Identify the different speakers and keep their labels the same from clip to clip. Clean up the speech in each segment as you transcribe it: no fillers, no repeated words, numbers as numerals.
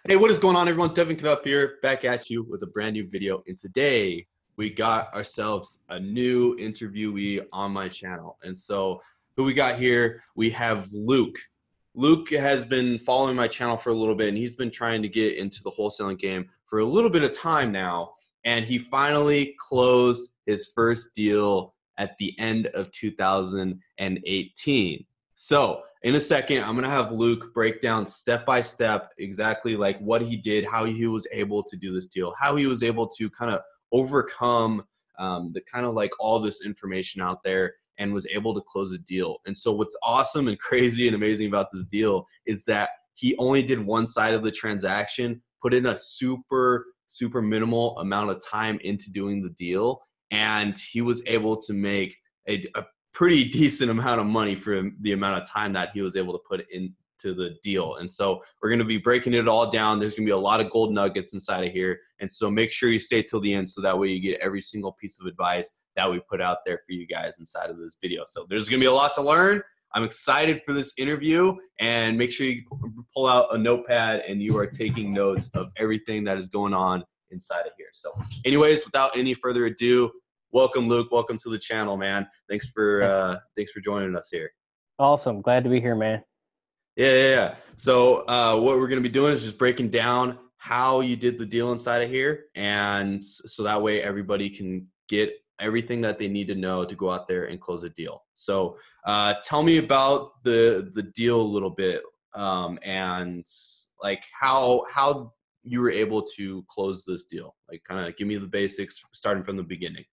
Speaker 1: Hey, what is going on, everyone? Devin Knupp here, back at you with a brand new video. And today we got ourselves a new interviewee on my channel. And so, who we got here? We have Luke. Luke has been following my channel for a little bit, and he's been trying to get into the wholesaling game for a little bit of time now. And he finally closed his first deal at the end of 2018. So, in a second, I'm going to have Luke break down step by step exactly like what he did, how he was able to do this deal, how he was able to kind of overcome the kind of like all this information out there and was able to close a deal. And so what's awesome and crazy and amazing about this deal is that he only did one side of the transaction, put in a super minimal amount of time into doing the deal, and he was able to make a pretty decent amount of money for the amount of time that he was able to put into the deal. And so we're going to be breaking it all down. There's going to be a lot of gold nuggets inside of here. And so make sure you stay till the end so that way you get every single piece of advice that we put out there for you guys inside of this video. So there's going to be a lot to learn. I'm excited for this interview, and make sure you pull out a notepad and you are taking notes of everything that is going on inside of here. So anyways, without any further ado, welcome, Luke. Welcome to the channel, man. Thanks for joining us here.
Speaker 2: Awesome. Glad to be here, man.
Speaker 1: Yeah. So what we're going to be doing is just breaking down how you did the deal inside of here, and so that way everybody can get everything that they need to know to go out there and close a deal. So tell me about the deal a little bit, and like how you were able to close this deal. Like, kind of give me the basics starting from the beginning.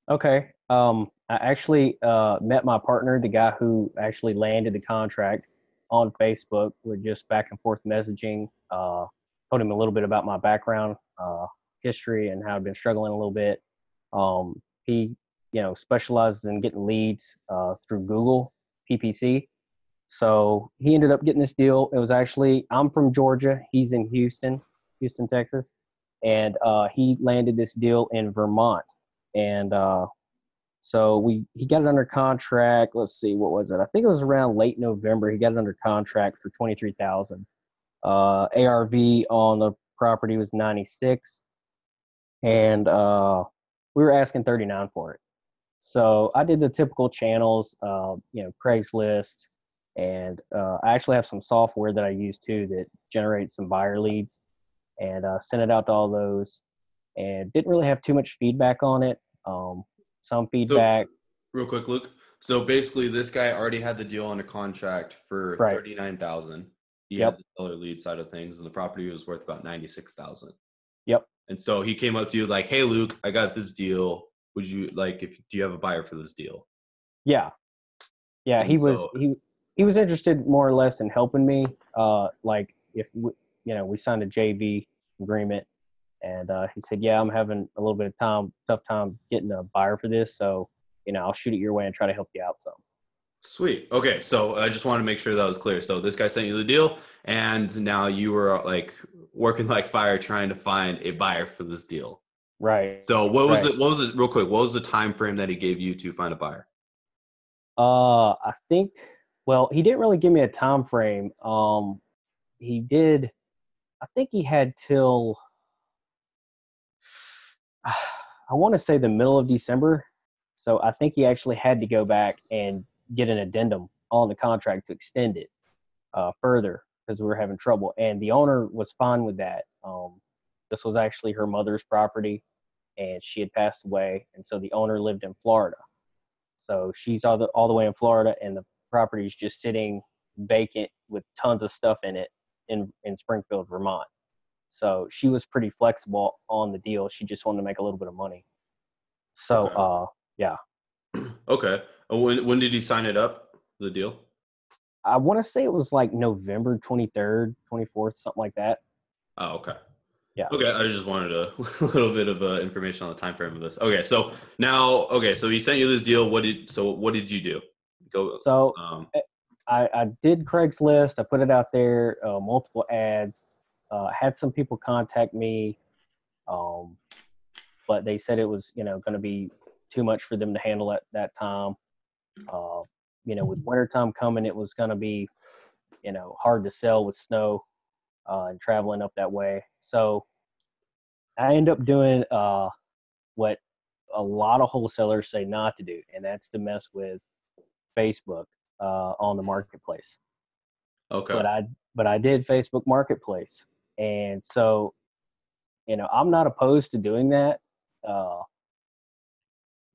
Speaker 2: Okay. I actually met my partner, the guy who actually landed the contract, on Facebook. We're just back and forth messaging. Told him a little bit about my background, history, and how I've been struggling a little bit. He, specializes in getting leads through Google PPC. So he ended up getting this deal. It was actually, I'm from Georgia. He's in Houston, Texas. And he landed this deal in Vermont. And so he got it under contract. Let's see, what was it? I think it was around late November. He got it under contract for $23,000. ARV on the property was 96, and we were asking 39 for it. So I did the typical channels, Craigslist, and I actually have some software that I use too that generates some buyer leads, and sent it out to all those, and didn't really have too much feedback on it. Some
Speaker 1: So
Speaker 2: feedback.
Speaker 1: real quick, Luke. So basically, this guy already had the deal under contract for
Speaker 2: Right.
Speaker 1: 39,000. He had
Speaker 2: Yep.
Speaker 1: the seller lead side of things, and the property was worth about 96,000.
Speaker 2: Yep.
Speaker 1: And so he came up to you like, "Hey, Luke, I got this deal. Would you do you have a buyer for this deal?"
Speaker 2: Yeah. Yeah.
Speaker 1: And so,
Speaker 2: He was interested more or less in helping me. Like if we signed a JV agreement, and he said, "Yeah, I'm having a little bit of tough time getting a buyer for this. So, I'll shoot it your way and try to help you out some."
Speaker 1: sweet. Okay, so I just wanted to make sure that was clear. So this guy sent you the deal, and now you were like working like fire trying to find a buyer for this deal.
Speaker 2: Right.
Speaker 1: So what was
Speaker 2: Right.
Speaker 1: it? What was it? Real quick, what was the time frame that he gave you to find a buyer?
Speaker 2: I think. Well, he didn't really give me a time frame. He did. I think he had till I want to say the middle of December. So I think he actually had to go back and get an addendum on the contract to extend it further because we were having trouble. And the owner was fine with that. This was actually her mother's property, and she had passed away. And so the owner lived in Florida. So she's all the way in Florida, and the property is just sitting vacant with tons of stuff in it in Springfield, Vermont. So she was pretty flexible on the deal. She just wanted to make a little bit of money. So,
Speaker 1: Okay.
Speaker 2: yeah,
Speaker 1: Okay. When did he sign it up? The deal?
Speaker 2: I want to say it was like November 23rd, 24th, something like that.
Speaker 1: Oh, okay.
Speaker 2: Yeah.
Speaker 1: Okay, I just wanted a little bit of information on the time frame of this. Okay, so now, okay, so he sent you this deal. What did you do? Go.
Speaker 2: So
Speaker 1: Um,
Speaker 2: I did Craigslist. I put it out there, multiple ads. Had some people contact me, um, but they said it was, going to be too much for them to handle at that time. Uh, with wintertime coming, it was going to be, hard to sell with snow. and traveling up that way. So I end up doing what a lot of wholesalers say not to do, and that's to mess with Facebook on the marketplace.
Speaker 1: Okay.
Speaker 2: But I did Facebook Marketplace, and so I'm not opposed to doing that. Uh,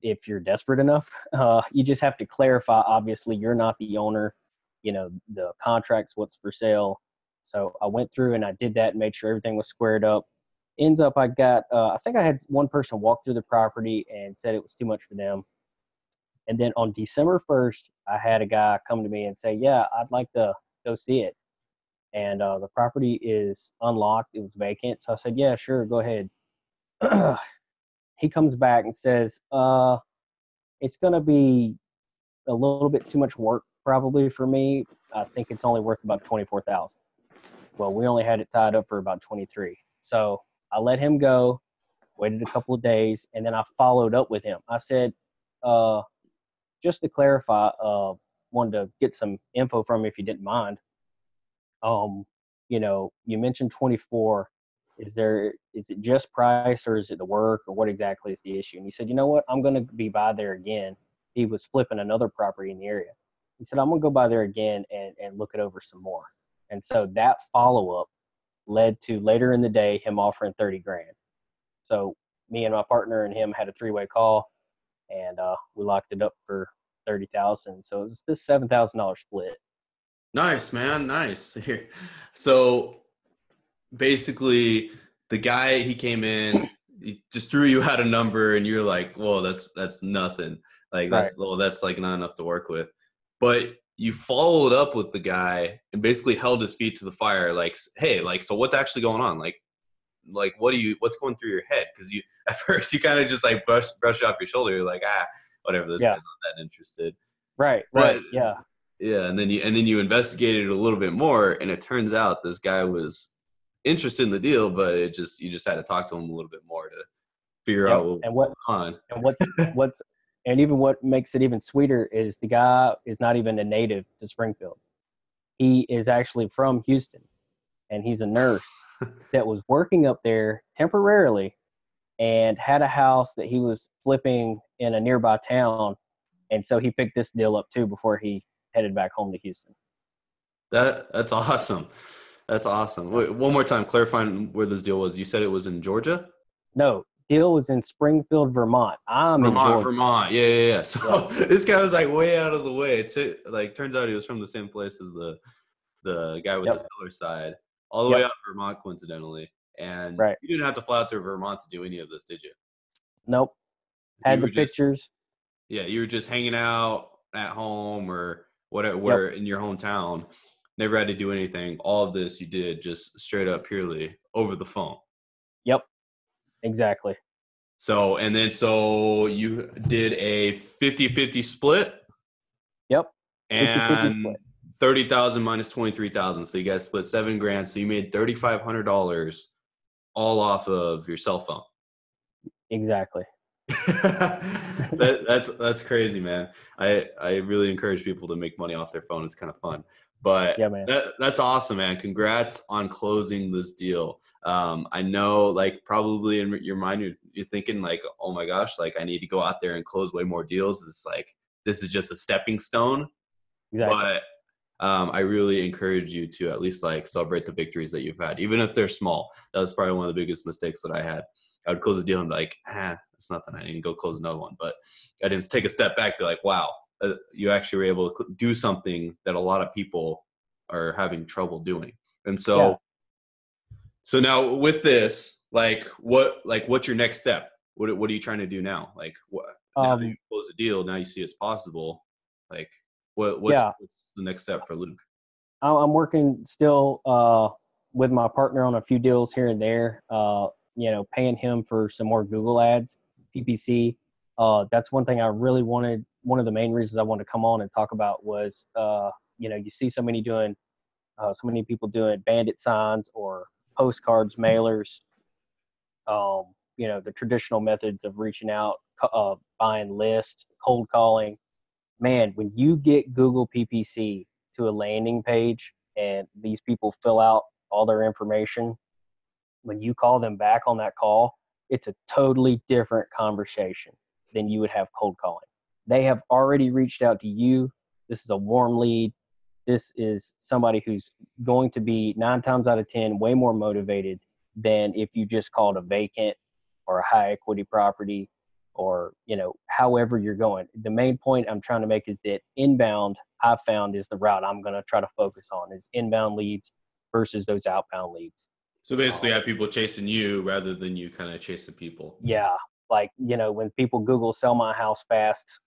Speaker 2: if you're desperate enough, you just have to clarify. Obviously, you're not the owner. The contracts, what's for sale. So I went through and I did that and made sure everything was squared up. Ends up, I got. I think I had one person walk through the property and said it was too much for them. And then on December 1st, I had a guy come to me and say, "Yeah, I'd like to go see it." And the property is unlocked. It was vacant. So I said, "Yeah, sure, go ahead." He comes back and says, it's going to be a little bit too much work probably for me. I think it's only worth about 24,000. Well, we only had it tied up for about 23. So I let him go, waited a couple of days, and then I followed up with him. I said, uh, just to clarify, wanted to get some info from you if you didn't mind. Um, you mentioned 24. Is it just price, or is it the work, or what exactly is the issue? And he said, you know what, I'm going to be by there again. He was flipping another property in the area. He said, I'm going to go by there again and look it over some more. And so that follow-up led to later in the day him offering 30 grand. So me and my partner and him had a three-way call, and we locked it up for 30,000. So it was this $7,000 split.
Speaker 1: Nice, man. Nice. So basically, the guy, he came in, he just threw you out a number, and you're like, "Whoa, that's nothing. Like
Speaker 2: Right.
Speaker 1: that's like not enough to work with." But you followed up with the guy and basically held his feet to the fire. Like, hey, like, so what's actually going on? Like what's going through your head? Because you at first you kind of just like brush off your shoulder. You're like, whatever. This
Speaker 2: Yeah.
Speaker 1: guy's not that interested.
Speaker 2: Right.
Speaker 1: But
Speaker 2: Yeah.
Speaker 1: yeah, and then you investigated it a little bit more, and it turns out this guy was interested in the deal, but you just had to talk to him a little bit more to figure out
Speaker 2: Yep.
Speaker 1: what was
Speaker 2: And what
Speaker 1: going
Speaker 2: and
Speaker 1: on.
Speaker 2: what's and even what makes it even sweeter is the guy is not even a native to Springfield. He is actually from Houston, and he's a nurse that was working up there temporarily and had a house that he was flipping in a nearby town. And so he picked this deal up too before he headed back home to Houston.
Speaker 1: That's awesome. That's awesome.
Speaker 2: Yeah.
Speaker 1: Wait, one more time, clarifying where this deal was. You said it was in Georgia?
Speaker 2: No, deal was in Springfield, Vermont. I'm in
Speaker 1: Vermont,
Speaker 2: Georgia.
Speaker 1: Vermont. Yeah.
Speaker 2: Yep.
Speaker 1: So this guy was like way out of the way. Like turns out he was from the same place as the guy with the
Speaker 2: Yep.
Speaker 1: seller side, all the way
Speaker 2: Yep.
Speaker 1: out to Vermont, coincidentally. And
Speaker 2: Right.
Speaker 1: you didn't have to fly out to Vermont to do any of this, did you?
Speaker 2: Nope.
Speaker 1: You
Speaker 2: Had the
Speaker 1: were just
Speaker 2: pictures.
Speaker 1: Yeah, you were just hanging out at home or whatever,
Speaker 2: Yep.
Speaker 1: where in your hometown. Never had to do anything. All of this you did just straight up purely over the phone.
Speaker 2: Yep. Exactly.
Speaker 1: So you did a 50-50 split
Speaker 2: Yep. 50-50
Speaker 1: and
Speaker 2: split.
Speaker 1: 30,000 minus 23,000. So you guys split 7 grand. So you made $3,500 all off of your cell phone.
Speaker 2: Exactly.
Speaker 1: That's crazy, man. I really encourage people to make money off their phone. It's kind of fun. But
Speaker 2: Yeah, man.
Speaker 1: that's awesome, man. Congrats on closing this deal. I know, like, probably in your mind, you're thinking, like, oh my gosh, like, I need to go out there and close way more deals. It's like, this is just a stepping stone.
Speaker 2: Exactly.
Speaker 1: But I really encourage you to at least, like, celebrate the victories that you've had, even if they're small. That was probably one of the biggest mistakes that I had. I would close a deal and be like, it's nothing. I need to go close another one. But I didn't take a step back, be like, wow, you actually were able to do something that a lot of people are having trouble doing. And
Speaker 2: Yeah.
Speaker 1: so now with this, what's your next step? What are you trying to do now? Like, now that you close the deal, now you see it's possible. Like, what's
Speaker 2: Yeah.
Speaker 1: the next step for Luke?
Speaker 2: I'm working still with my partner on a few deals here and there. Paying him for some more Google ads, PPC. That's one thing I really wanted. One of the main reasons I wanted to come on and talk about was, you see so many people doing bandit signs or postcards, mailers. The traditional methods of reaching out, buying lists, cold calling. Man, when you get Google PPC to a landing page and these people fill out all their information. When you call them back on that call, it's a totally different conversation than you would have cold calling. They have already reached out to you. This is a warm lead. This is somebody who's going to be 9 times out of 10 way more motivated than if you just called a vacant or a high equity property, or, however you're going. The main point I'm trying to make is that inbound, I've found, is the route I'm going to try to focus on, is inbound leads versus those outbound leads.
Speaker 1: So basically, have people chasing you rather than you kind of chasing people.
Speaker 2: Yeah. Like, when people Google sell my house fast,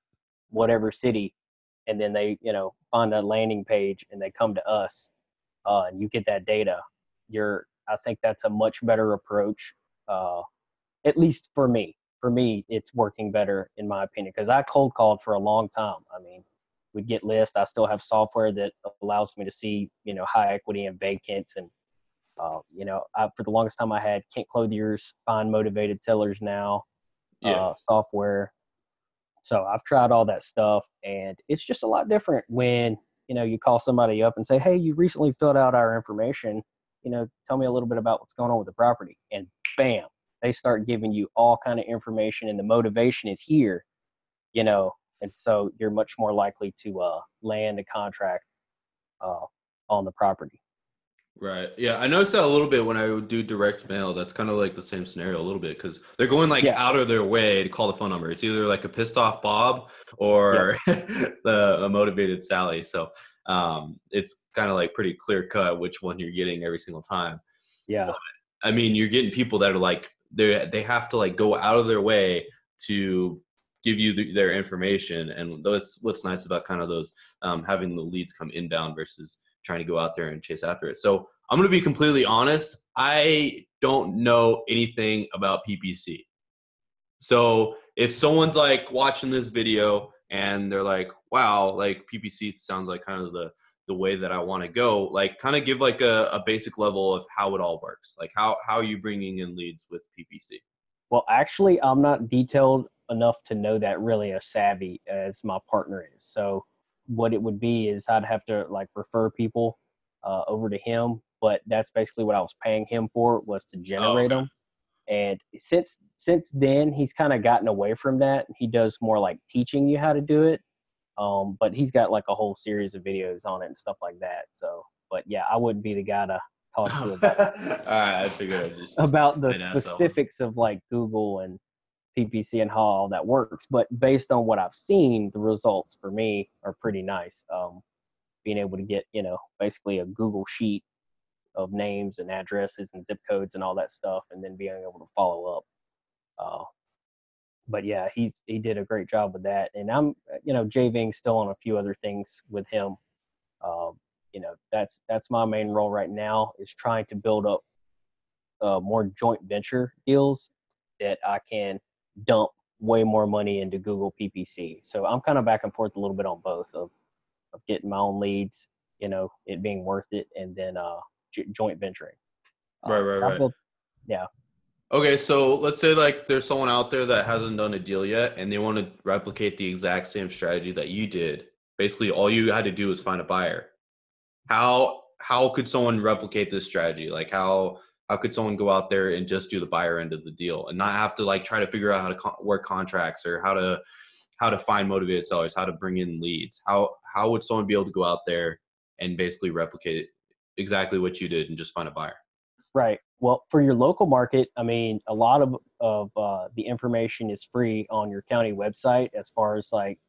Speaker 2: whatever city, and then they, find a landing page and they come to us, and you get that data, I think that's a much better approach. At least for me. For me, it's working better, in my opinion, because I cold called for a long time. I mean, we'd get lists. I still have software that allows me to see, high equity and vacants. And, for the longest time I had Kent Clothier's Find Motivated Sellers Now
Speaker 1: Yeah.
Speaker 2: software. So I've tried all that stuff, and it's just a lot different when, you call somebody up and say, hey, you recently filled out our information. Tell me a little bit about what's going on with the property. And bam, they start giving you all kind of information, and the motivation is here, and so you're much more likely to land a contract uh, on the property.
Speaker 1: Right. Yeah. I noticed that a little bit when I would do direct mail. That's kind of like the same scenario a little bit because they're going like
Speaker 2: Yeah.
Speaker 1: out of their way to call the phone number. It's either like a pissed off Bob
Speaker 2: Yep.
Speaker 1: or a motivated Sally. So it's kind of like pretty clear cut which one you're getting every single time.
Speaker 2: Yeah.
Speaker 1: But, I mean, you're getting people that are like, they have to like go out of their way to give you their information. And that's what's nice about kind of those having the leads come inbound versus trying to go out there and chase after it. So I'm going to be completely honest. I don't know anything about PPC. So if someone's like watching this video and they're like, wow, like PPC sounds like kind of the way that I want to go, like kind of give like a basic level of how it all works. Like how are you bringing in leads with PPC?
Speaker 2: Well, actually, I'm not detailed enough to know that really as savvy as my partner is. So what it would be is I'd have to like refer people over to him, but that's basically what I was paying him for, was to
Speaker 1: Oh,
Speaker 2: generate
Speaker 1: okay.
Speaker 2: them. And since then, he's kind of gotten away from that. He does more like teaching you how to do it. But he's got like a whole series of videos on it and stuff like that. So, but yeah, I wouldn't be the guy to talk to
Speaker 1: All
Speaker 2: about
Speaker 1: right, I figured I'd just
Speaker 2: the
Speaker 1: I'd ask that one.
Speaker 2: specifics of like Google and PPC and how all that works. But based on what I've seen, the results for me are pretty nice. Being able to get, basically a Google sheet of names and addresses and zip codes and all that stuff, and then being able to follow up. Uh, but yeah, he did a great job with that, and I'm, JVing still on a few other things with him. That's my main role right now, is trying to build up more joint venture deals that I can dump way more money into Google PPC. So I'm kind of back and forth a little bit on both of getting my own leads, it being worth it, and then joint venturing. I
Speaker 1: Right.
Speaker 2: built, yeah,
Speaker 1: Okay, so let's say like there's someone out there that hasn't done a deal yet and they want to replicate the exact same strategy that you did. Basically, all you had to do was find a buyer. How could someone replicate this strategy? Like how could someone go out there and just do the buyer end of the deal and not have to like try to figure out how to work contracts or how to find motivated sellers, how to bring in leads? How would someone be able to go out there and basically replicate exactly what you did and just find a buyer?
Speaker 2: right. Well, for your local market, I mean, a lot of the information is free on your county website, as far as like,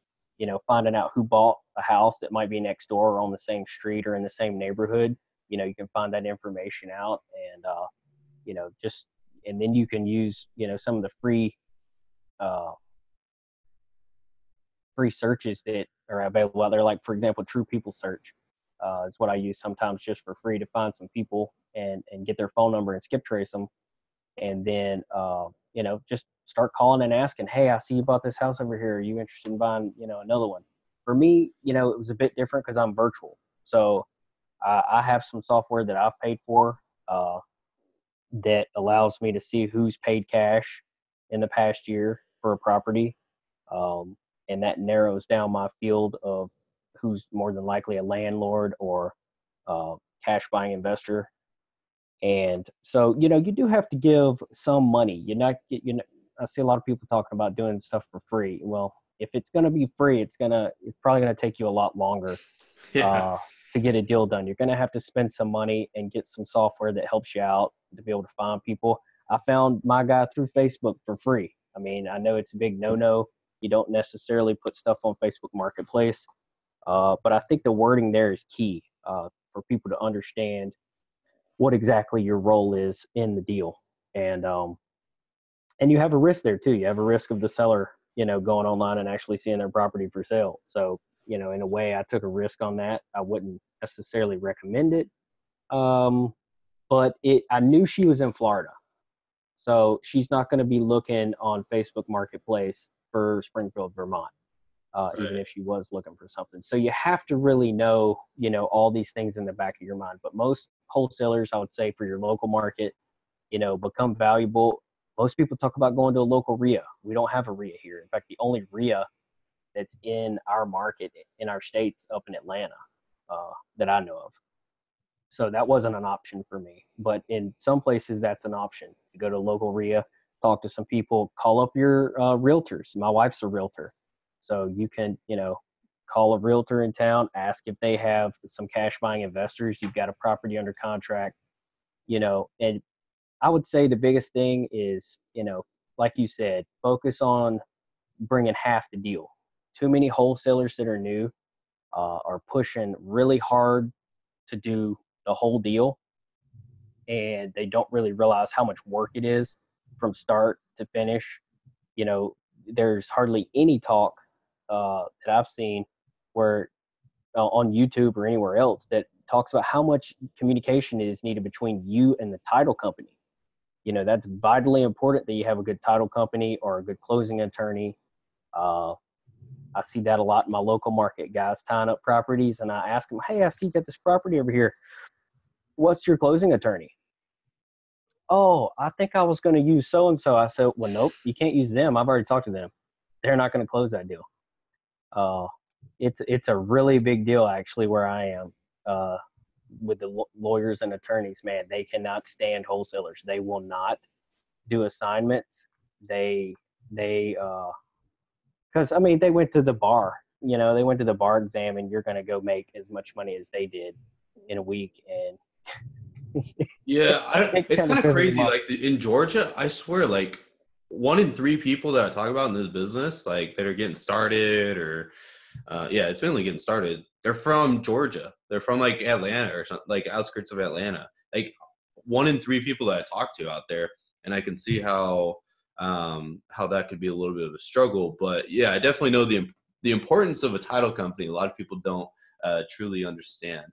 Speaker 2: finding out who bought a house that might be next door or on the same street or in the same neighborhood. You can find that information out, and just, and then you can use, some of the uh, free searches that are available out there. Like, for example, True People Search is what I use sometimes just for free to find some people and get their phone number and skip trace them. And then, just start calling and asking, hey, I see you bought this house over here. Are you interested in buying, another one? For me, it was a bit different because I'm virtual. So I have some software that I've paid for that allows me to see who's paid cash in the past year for a property. Um, and that narrows down my field of who's more than likely a landlord or cash buying investor. And so, you do have to give some money. I see a lot of people talking about doing stuff for free. Well, if it's going to be free, it's probably going to take you a lot longer
Speaker 1: Yeah.
Speaker 2: uh, to get a deal done. You're going to have to spend some money and get some software that helps you out to be able to find people. I found my guy through Facebook for free. I mean, I know it's a big no-no. You don't necessarily put stuff on Facebook Marketplace, but I think the wording there is key for people to understand what exactly your role is in the deal. And you have a risk there too. You have a risk of the seller, going online and actually seeing their property for sale. So, in a way, I took a risk on that. I wouldn't necessarily recommend it. But I knew she was in Florida. So she's not going to be looking on Facebook Marketplace for Springfield, Vermont, even
Speaker 1: Right.
Speaker 2: if she was looking for something. So you have to really know, all these things in the back of your mind. But most wholesalers, I would say, for your local market, become valuable. Most people talk about going to a local RIA. We don't have a RIA here. In fact, the only RIA that's in our market, in our states, up in Atlanta, that I know of. So that wasn't an option for me. But in some places, that's an option. You go to a local RIA, talk to some people, call up your realtors. My wife's a realtor. So you can, call a realtor in town, ask if they have some cash buying investors. You've got a property under contract, and I would say the biggest thing is, like you said, focus on bringing half the deal. Too many wholesalers that are new are pushing really hard to do the whole deal, and they don't really realize how much work it is from start to finish. There's hardly any talk that I've seen where on YouTube or anywhere else that talks about how much communication is needed between you and the title company. That's vitally important that you have a good title company or a good closing attorney. I see that a lot in my local market, guys tying up properties, and I ask them, hey, I see you got this property over here. What's your closing attorney? Oh, I think I was going to use so-and-so. I said, well, nope, you can't use them. I've already talked to them. They're not going to close that deal. Uh, it's a really big deal, actually, where I am with the lawyers and attorneys. Man, they cannot stand wholesalers. They will not do assignments. Because I mean, they went to the bar. They went to the bar exam, and you're going to go make as much money as they did in a week, and
Speaker 1: Yeah,
Speaker 2: it
Speaker 1: it's
Speaker 2: kind of
Speaker 1: kind of
Speaker 2: pisses them
Speaker 1: crazy.
Speaker 2: off.
Speaker 1: Like in Georgia, I swear, like 1 in 3 people that I talk about in this business, like that are getting started or, yeah, it's mainly getting started. They're from Georgia. They're from like Atlanta or something, like outskirts of Atlanta. Like 1 in 3 people that I talk to out there, and I can see how that could be a little bit of a struggle. But yeah, I definitely know the importance of a title company. A lot of people don't truly understand.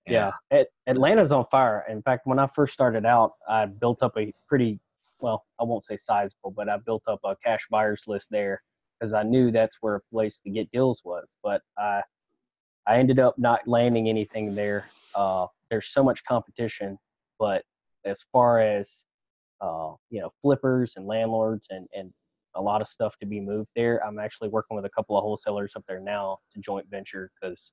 Speaker 1: And
Speaker 2: Yeah, Atlanta's on fire. In fact, when I first started out, I built up a pretty, well, I won't say sizable, but I built up a cash buyers list there because I knew that's where a place to get deals was. But I ended up not landing anything there. There's so much competition, but as far as flippers and landlords and a lot of stuff to be moved there, I'm actually working with a couple of wholesalers up there now to joint venture because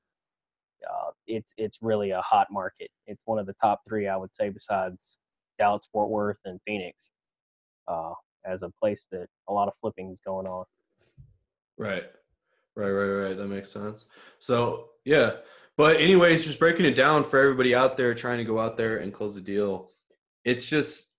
Speaker 2: it's really a hot market. It's one of the top three, I would say, besides Dallas, Fort Worth, and Phoenix, uh, as a place that a lot of flipping is going on.
Speaker 1: right. Right. That makes sense. So yeah, but anyways, just breaking it down for everybody out there trying to go out there and close the deal. It's just,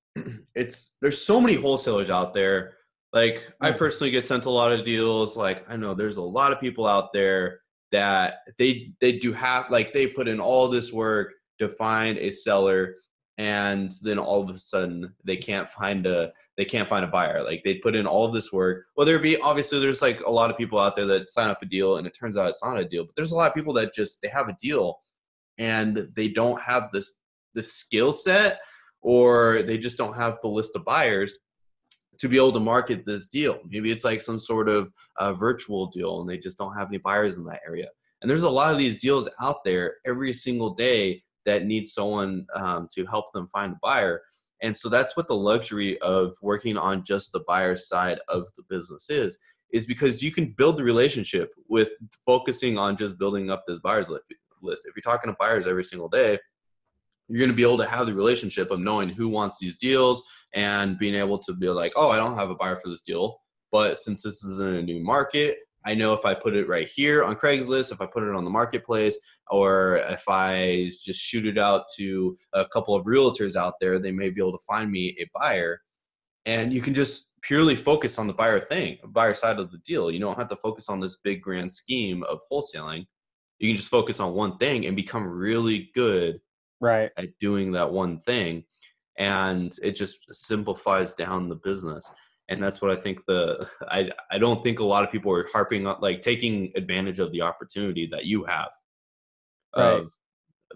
Speaker 1: there's so many wholesalers out there. Like I
Speaker 2: Mm.
Speaker 1: personally get sent a lot of deals. Like I know there's a lot of people out there that they do have, like they put in all this work to find a seller, and then all of a sudden they can't find a buyer. Like they put in all of this work, whether it be, obviously there's like a lot of people out there that sign up a deal and it turns out it's not a deal, but there's a lot of people that just, they have a deal and they don't have the skill set, or they just don't have the list of buyers to be able to market this deal. Maybe it's like some sort of virtual deal and they just don't have any buyers in that area. And there's a lot of these deals out there every single day that need someone to help them find a buyer. And so that's what the luxury of working on just the buyer side of the business is because you can build the relationship with focusing on just building up this buyers list. If you're talking to buyers every single day, you're going to be able to have the relationship of knowing who wants these deals and being able to be like, oh, I don't have a buyer for this deal, but since this is in a new market, I know if I put it right here on Craigslist, if I put it on the marketplace, or if I just shoot it out to a couple of realtors out there, they may be able to find me a buyer. And you can just purely focus on the buyer side of the deal. You don't have to focus on this big grand scheme of wholesaling. You can just focus on one thing and become really good
Speaker 2: Right.
Speaker 1: at doing that one thing. And it just simplifies down the business. And that's what I think I don't think a lot of people are harping on, like taking advantage of the opportunity that you have
Speaker 2: Right.
Speaker 1: of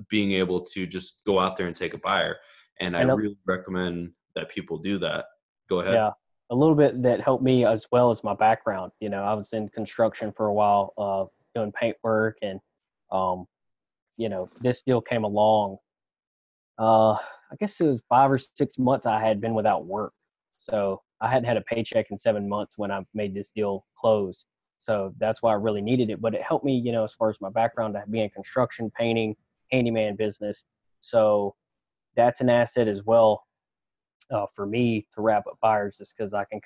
Speaker 1: being able to just go out there and take a buyer. And I
Speaker 2: And
Speaker 1: really recommend that people do that. Go ahead.
Speaker 2: yeah, a little bit that helped me as well as my background. I was in construction for a while, doing paint work, and this deal came along. I guess it was 5 or 6 months I had been without work, so I hadn't had a paycheck in 7 months when I made this deal close. So that's why I really needed it. But it helped me, as far as my background, to be in construction, painting, handyman business. So that's an asset as well for me to wrap up buyers, is because I can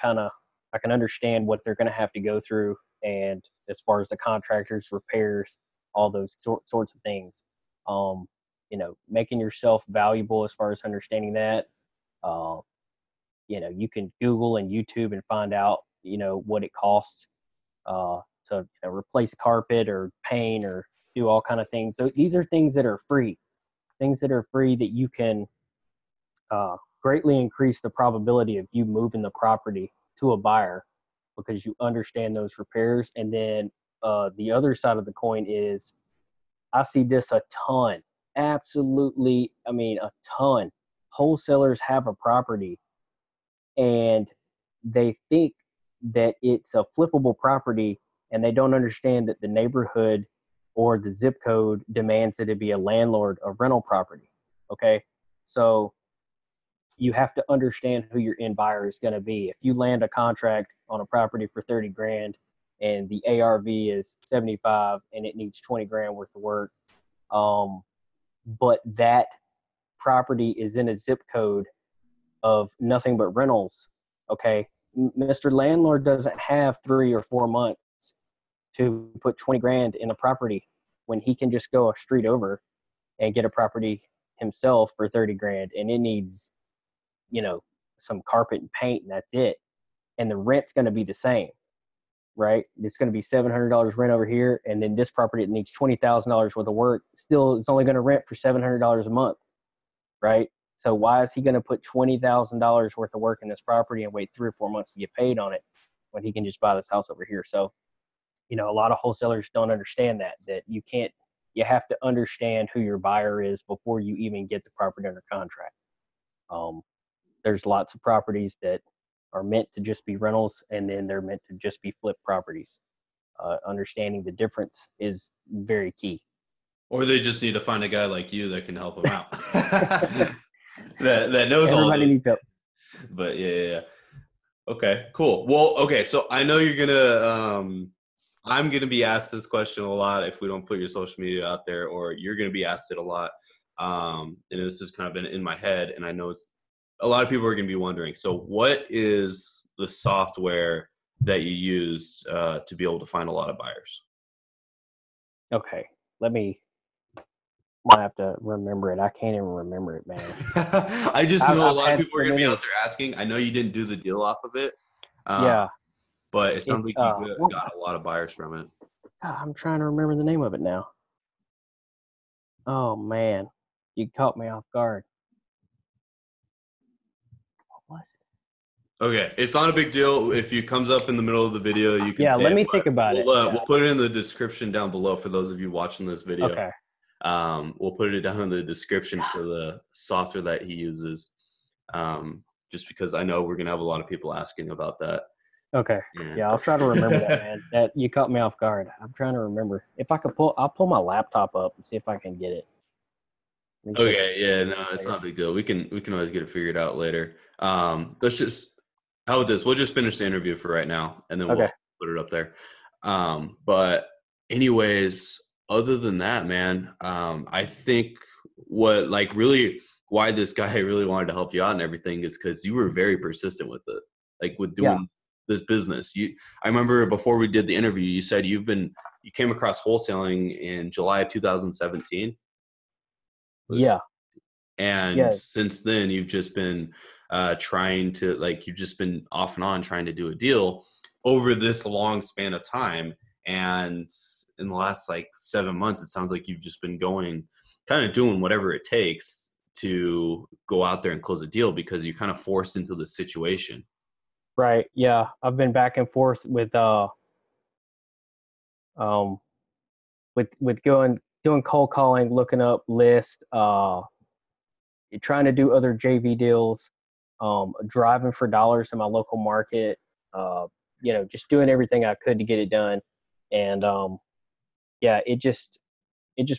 Speaker 2: understand what they're going to have to go through, and as far as the contractors, repairs, all those sorts of things. Making yourself valuable as far as understanding that. Uh, you can Google and YouTube and find out what it costs to replace carpet or paint or do all kind of things. So these are things that are free, that you can greatly increase the probability of you moving the property to a buyer because you understand those repairs. And then the other side of the coin is, I see this a ton. Absolutely, I mean, a ton. Wholesalers have a property and they think that it's a flippable property, and they don't understand that the neighborhood or the zip code demands that it be a landlord of rental property. Okay. So you have to understand who your end buyer is going to be. If you land a contract on a property for 30 grand and the ARV is 75 and it needs 20 grand worth of work, but that property is in a zip code of nothing but rentals, okay, Mr. Landlord doesn't have 3 or 4 months to put 20 grand in a property when he can just go a street over and get a property himself for 30 grand, and it needs some carpet and paint, and that's it. And the rent's going to be the same, right? It's going to be $700 rent over here, and then this property that needs $20,000 worth of work, still it's only going to rent for $700 a month, right? So why is he going to put $20,000 worth of work in this property and wait 3 or 4 months to get paid on it when he can just buy this house over here? So, a lot of wholesalers don't understand that you have to understand who your buyer is before you even get the property under contract. There's lots of properties that are meant to just be rentals, and then they're meant to just be flip properties. Understanding the difference is very key.
Speaker 1: Or they just need to find a guy like you that can help them out. that knows all
Speaker 2: Everybody
Speaker 1: this.
Speaker 2: needs help.
Speaker 1: But yeah. Okay, cool. Well, okay, so I know you're gonna I'm gonna be asked this question a lot if we don't put your social media out there, or you're gonna be asked it a lot. And this has kind of been in my head, and I know it's a lot of people are gonna be wondering. So what is the software that you use to be able to find a lot of buyers?
Speaker 2: Okay, might have to remember it. I can't even remember it, man.
Speaker 1: I just know a
Speaker 2: I've
Speaker 1: lot of
Speaker 2: had
Speaker 1: people are
Speaker 2: so
Speaker 1: going to be
Speaker 2: many.
Speaker 1: out there asking. I know you didn't do the deal off of it.
Speaker 2: Yeah,
Speaker 1: But it sounds
Speaker 2: it's
Speaker 1: like you got a lot of buyers from it.
Speaker 2: I'm trying to remember the name of it now. Oh man, you caught me off guard. What was it?
Speaker 1: Okay, it's not a big deal. If it comes up in the middle of the video, you can
Speaker 2: Yeah,
Speaker 1: say
Speaker 2: let
Speaker 1: it,
Speaker 2: me
Speaker 1: but
Speaker 2: think about it. Yeah.
Speaker 1: we'll put it in the description down below for those of you watching this video.
Speaker 2: Okay.
Speaker 1: We'll put it down in the description for the software that he uses, just because I know we're going to have a lot of people asking about that.
Speaker 2: Okay. Yeah, I'll try to remember that, man. That you caught me off guard. I'm trying to remember. If I could I'll pull my laptop up and see if I can get it.
Speaker 1: Okay, yeah, no, it's not a big deal. We can always get it figured out later. Let's just how about this? We'll just finish the interview for right now, and then we'll put it up there. But anyways, other than that, man, I think what like really why this guy really wanted to help you out and everything is because you were very persistent with it, like with
Speaker 2: Yeah.
Speaker 1: doing this business. I remember before we did the interview, you said you came across wholesaling in July of 2017.
Speaker 2: Yeah.
Speaker 1: And
Speaker 2: Yeah.
Speaker 1: since then, you've just been trying to like you've just been off and on trying to do a deal over this long span of time. And in the last like 7 months, it sounds like you've just been going, kind of doing whatever it takes to go out there and close a deal because you're kind of forced into the situation.
Speaker 2: Right. Yeah. I've been back and forth um with going doing cold calling, looking up lists, trying to do other JV deals, driving for dollars in my local market, just doing everything I could to get it done. And yeah, it just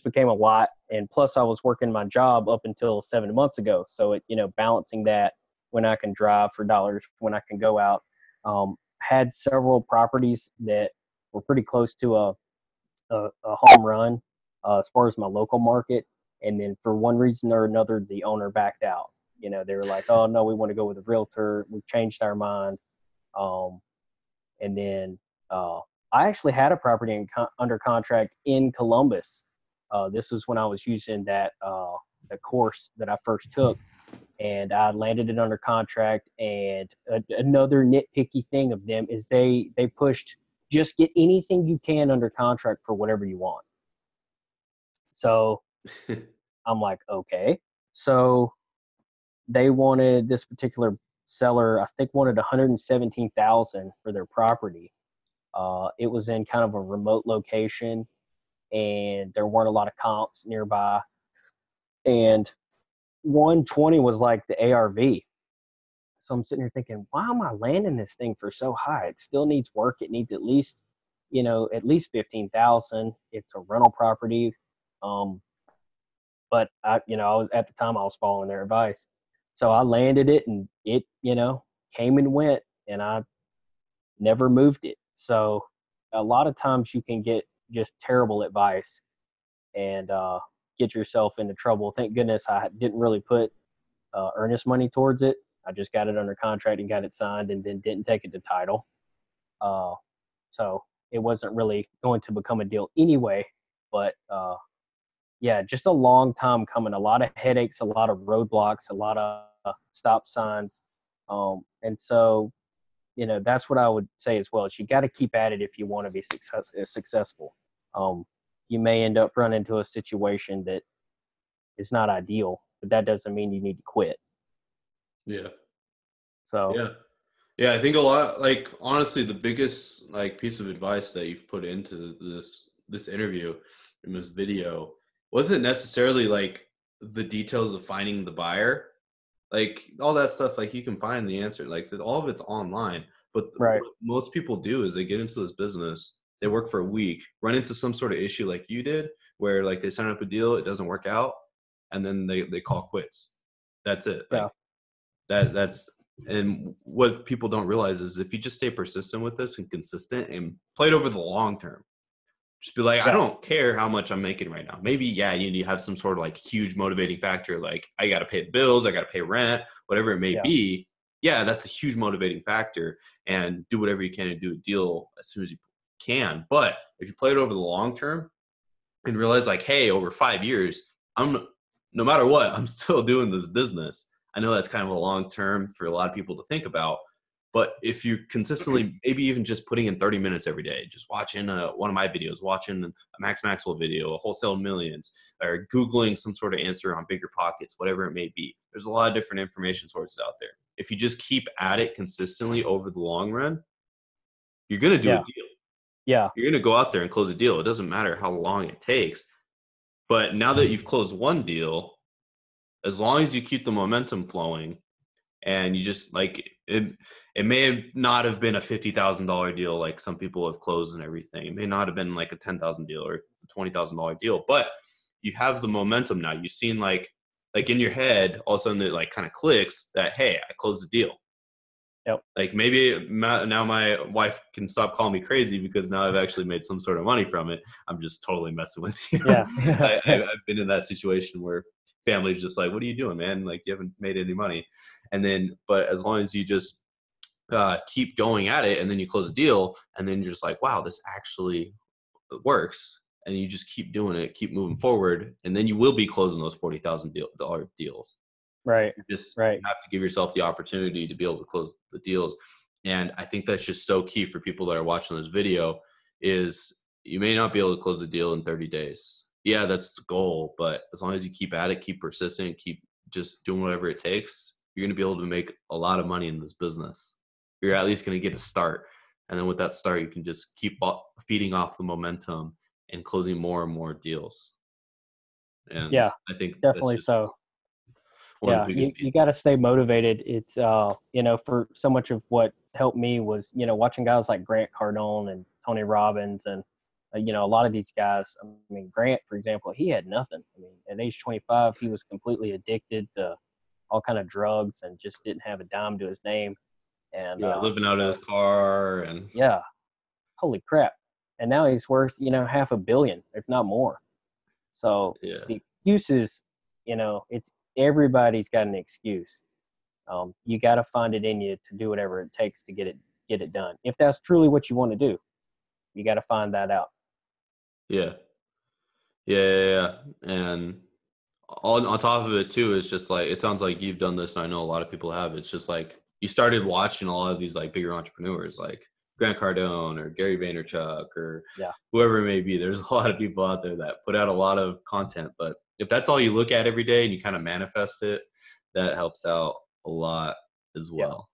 Speaker 2: became a lot. And plus I was working my job up until 7 months ago. So balancing that when I can drive for dollars, when I can go out, had several properties that were pretty close to a home run as far as my local market. And then for one reason or another, the owner backed out. They were like, "Oh no, we want to go with a realtor. We've changed our mind." Um, and then I actually had a property under contract in Columbus. This was when I was using the course that I first took, and I landed it under contract. And another nitpicky thing of them is they pushed just get anything you can under contract for whatever you want. So I'm like, okay. So they wanted this particular seller, I think, wanted 117,000 for their property. It was in kind of a remote location, and there weren't a lot of comps nearby. And 120 was like the ARV. So I'm sitting here thinking, why am I landing this thing for so high? It still needs work. It needs at least 15,000. It's a rental property. Um, but at the time I was following their advice. So I landed it, and it, came and went, and I never moved it. So a lot of times you can get just terrible advice and get yourself into trouble. Thank goodness I didn't really put earnest money towards it. I just got it under contract and got it signed, and then didn't take it to title. Uh, so it wasn't really going to become a deal anyway. But yeah, just a long time coming. A lot of headaches, a lot of roadblocks, a lot of stop signs, and so that's what I would say as well. Is you got to keep at it if you want to be successful. Um, you may end up running into a situation that is not ideal, but that doesn't mean you need to quit.
Speaker 1: Yeah.
Speaker 2: So
Speaker 1: Yeah. Yeah, I think a lot, like honestly, the biggest like piece of advice that you've put into this interview in this video wasn't necessarily like the details of finding the buyer. Like all that stuff, like you can find the answer, like that all of it's online. But
Speaker 2: right,
Speaker 1: what most people do is they get into this business, they work for a week, run into some sort of issue like you did, where like they sign up a deal, it doesn't work out, and then they call quits. That's it.
Speaker 2: yeah,
Speaker 1: Like that's and what people don't realize is if you just stay persistent with this and consistent and play it over the long term, just be like, I
Speaker 2: yeah,
Speaker 1: don't care how much I'm making right now. Maybe, yeah, you need to have some sort of like huge motivating factor. Like I got to pay the bills, I got to pay rent, whatever it may
Speaker 2: yeah,
Speaker 1: be. Yeah, that's a huge motivating factor, and do whatever you can to do a deal as soon as you can. But if you play it over the long term and realize like, hey, over 5 years, I'm no matter what, I'm still doing this business. I know that's kind of a long term for a lot of people to think about, but if you consistently, maybe even just putting in 30 minutes every day, just watching one of my videos, watching a Max Maxwell video, a Wholesale Millions, or Googling some sort of answer on Bigger Pockets, whatever it may be. There's a lot of different information sources out there. If you just keep at it consistently over the long run, you're going to do a
Speaker 2: yeah,
Speaker 1: deal.
Speaker 2: yeah,
Speaker 1: You're going to go out there and close a deal. It doesn't matter how long it takes. But now that you've closed one deal, as long as you keep the momentum flowing and you just like it may have not have been a $50,000 deal like some people have closed and everything. It may not have been like a $10,000 deal or a $20,000 deal, but you have the momentum now. You've seen like in your head, all of a sudden it like kind of clicks that, hey, I closed the deal.
Speaker 2: yep,
Speaker 1: Like maybe now my wife can stop calling me crazy because now I've actually made some sort of money from it. I'm just totally messing with you.
Speaker 2: yeah, yeah,
Speaker 1: I've been in that situation where family's just like, what are you doing, man? Like, you haven't made any money. And then, but as long as you just keep going at it, and then you close a deal, and then you're just like, wow, this actually works. And you just keep doing it, keep moving forward. And then you will be closing those $40,000 deals.
Speaker 2: Right.
Speaker 1: You just
Speaker 2: Right.
Speaker 1: you have to give yourself the opportunity to be able to close the deals. And I think that's just so key for people that are watching this video is you may not be able to close the deal in 30 days. Yeah, that's the goal. But as long as you keep at it, keep persistent, keep just doing whatever it takes, you're going to be able to make a lot of money in this business. You're at least going to get a start. And then with that start, you can just keep feeding off the momentum and closing more and more deals. And
Speaker 2: Yeah,
Speaker 1: I think that's
Speaker 2: definitely
Speaker 1: just
Speaker 2: so.
Speaker 1: one of
Speaker 2: Yeah,
Speaker 1: the biggest
Speaker 2: you
Speaker 1: pieces.
Speaker 2: got to stay motivated. It's for so much of what helped me was watching guys like Grant Cardone and Tony Robbins and a lot of these guys. I mean, Grant, for example, he had nothing. I mean, at age 25, he was completely addicted to all kind of drugs and just didn't have a dime to his name. And
Speaker 1: Yeah, living out of his
Speaker 2: so
Speaker 1: car and
Speaker 2: yeah, holy crap! And now he's worth half a billion, if not more. So
Speaker 1: yeah.
Speaker 2: the excuses, it's everybody's got an excuse. You got to find it in you to do whatever it takes to get it done. If that's truly what you want to do, you got to find that out.
Speaker 1: Yeah. Yeah. And on top of it too, it's just like, it sounds like you've done this, and I know a lot of people have. It's just like you started watching a lot of these like bigger entrepreneurs like Grant Cardone or Gary Vaynerchuk or
Speaker 2: Yeah.
Speaker 1: whoever it may be. There's a lot of people out there that put out a lot of content, but if that's all you look at every day and you kind of manifest it, that helps out a lot as
Speaker 2: Yeah.
Speaker 1: well.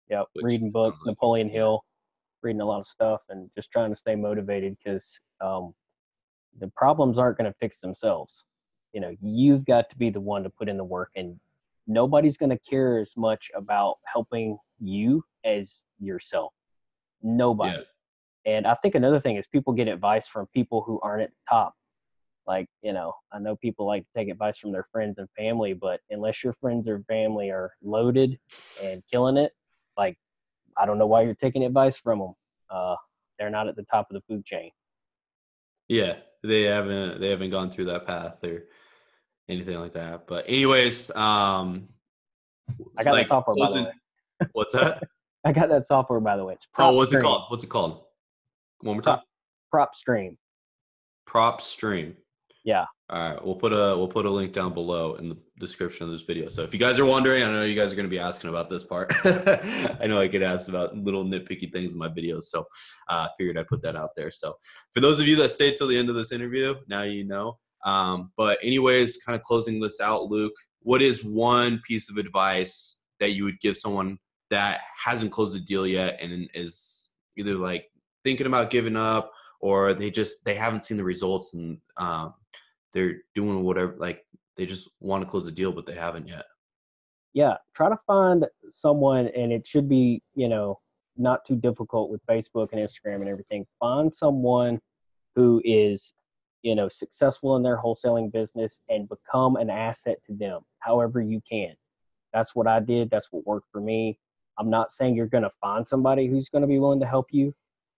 Speaker 2: Yeah.
Speaker 1: Which
Speaker 2: Reading
Speaker 1: sounds
Speaker 2: books,
Speaker 1: like
Speaker 2: Napoleon
Speaker 1: yeah.
Speaker 2: Hill, reading a lot of stuff, and just trying to stay motivated because the problems aren't going to fix themselves. You've got to be the one to put in the work, and nobody's going to care as much about helping you as yourself.
Speaker 1: Yeah.
Speaker 2: Nobody. And I think another thing is people get advice from people who aren't at the top. Like, I know people like to take advice from their friends and family, but unless your friends or family are loaded and killing it, like, I don't know why you're taking advice from them. They're not at the top of the food chain.
Speaker 1: Yeah. They haven't gone through that path or anything like that. But anyways,
Speaker 2: I got that
Speaker 1: like
Speaker 2: software, by the
Speaker 1: closing.
Speaker 2: way.
Speaker 1: What's that?
Speaker 2: I got that software, by the way. It's
Speaker 1: Oh,
Speaker 2: Prop
Speaker 1: what's it
Speaker 2: Stream.
Speaker 1: called? What's it called? One more time.
Speaker 2: Prop Stream.
Speaker 1: Prop Stream.
Speaker 2: Yeah.
Speaker 1: All right, we'll put a link down below in the description of this video. So if you guys are wondering, I know you guys are going to be asking about this part. I know I get asked about little nitpicky things in my videos, so I figured I'd put that out there. So for those of you that stayed till the end of this interview, now you know. But anyways, kind of closing this out, Luke, what is one piece of advice that you would give someone that hasn't closed a deal yet and is either like thinking about giving up or they haven't seen the results and they're doing whatever, like they just want to close the deal, but they haven't yet?
Speaker 2: Yeah. Try to find someone, and it should be, not too difficult with Facebook and Instagram and everything. Find someone who is, successful in their wholesaling business and become an asset to them however you can. That's what I did. That's what worked for me. I'm not saying you're going to find somebody who's going to be willing to help you.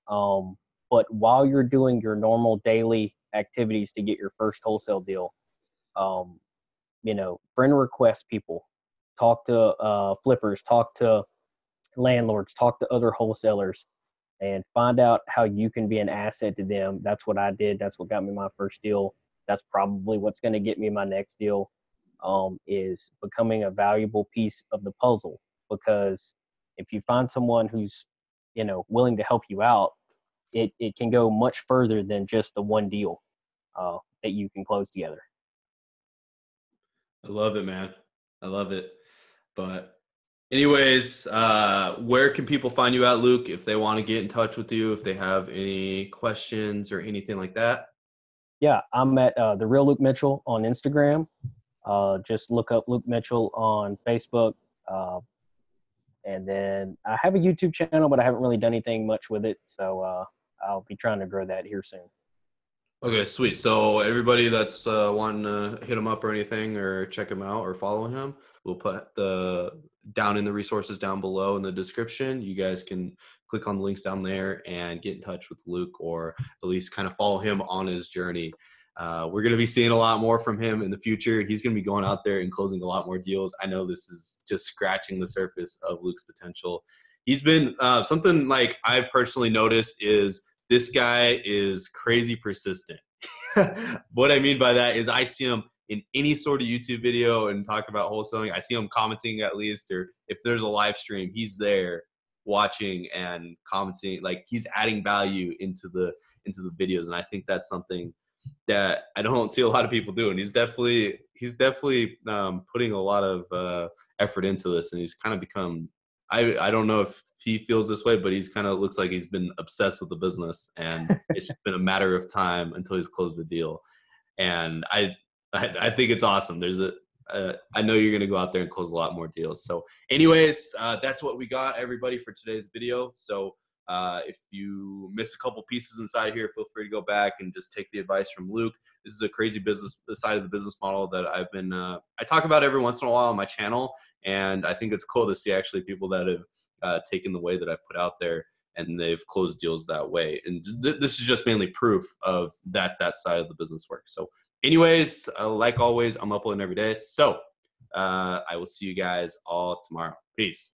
Speaker 2: But while you're doing your normal daily activities to get your first wholesale deal, um, friend request people, talk to flippers, talk to landlords, talk to other wholesalers, and find out how you can be an asset to them. That's what I did. That's what got me my first deal. That's probably what's going to get me my next deal, is becoming a valuable piece of the puzzle. Because if you find someone who's, willing to help you out, it can go much further than just the one deal that you can close together.
Speaker 1: I love it, man. I love it. But anyways, where can people find you at, Luke, if they want to get in touch with you, if they have any questions or anything like that?
Speaker 2: Yeah, I'm at the real Luke Mitchell on Instagram. Just look up Luke Mitchell on Facebook. And then I have a YouTube channel, but I haven't really done anything much with it. So I'll be trying to grow that here soon.
Speaker 1: Okay, sweet. So everybody that's wanting to hit him up or anything or check him out or follow him, we'll put down in the resources down below in the description. You guys can click on the links down there and get in touch with Luke, or at least kind of follow him on his journey. We're going to be seeing a lot more from him in the future. He's going to be going out there and closing a lot more deals. I know this is just scratching the surface of Luke's potential. He's been something like I've personally noticed is this guy is crazy persistent. What I mean by that is I see him in any sort of YouTube video and talk about wholesaling. I see him commenting at least, or if there's a live stream, he's there watching and commenting. Like he's adding value into the videos, and I think that's something that I don't see a lot of people do. And he's definitely putting a lot of effort into this, and he's kind of become. I don't know if he feels this way, but he's kind of looks like he's been obsessed with the business, and it's just been a matter of time until he's closed the deal. And I think it's awesome. There's I know you're going to go out there and close a lot more deals. So anyways, that's what we got, everybody, for today's video. So if you miss a couple pieces inside here, feel free to go back and just take the advice from Luke. This is a crazy business side of the business model that I've been I talk about every once in a while on my channel, and I think it's cool to see actually people that have taken the way that I've put out there and they've closed deals that way. And this is just mainly proof of that side of the business works. So anyways, like always, I'm uploading every day. So I will see you guys all tomorrow. Peace.